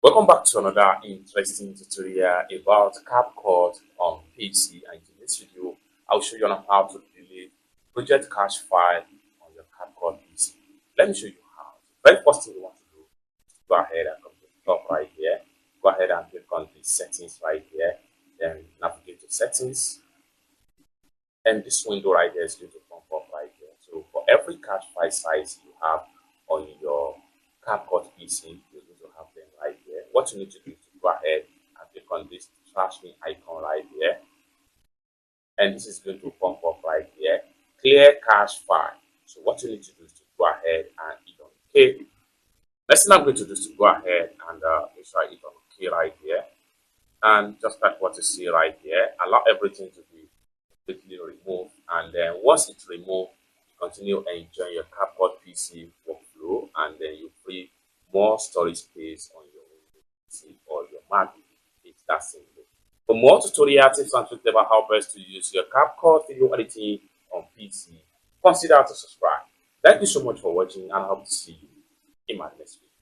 Welcome back to another interesting tutorial about CapCut on PC, and in this video I'll show you on how to delete project cache file on your CapCut PC. Let me show you how. The very first thing you want to do is go ahead and come to the top right here. Go ahead and click on the settings right here, then navigate to settings, and this window right here is going to pop up right here. So for every cache file size you have on your CapCut PC, you're going to have them right here. What you need to do is to go ahead and click on this trash me icon right here, and this is going to pop up right here, clear cache file. So what you need to do is to go ahead and hit on OK. Next thing I'm going to do is to go ahead and make sure I hit on OK right here, and just like what you see right here, allow everything to be completely removed, and then once it's removed, you continue enjoying your CapCut PC workflow, and then you free more storage space on your PC or your Mac. It's that simple. For more tutorial tips and tricks about how best to use your CapCut video editing on PC, consider to subscribe. Thank you so much for watching, and I hope to see you in my next video.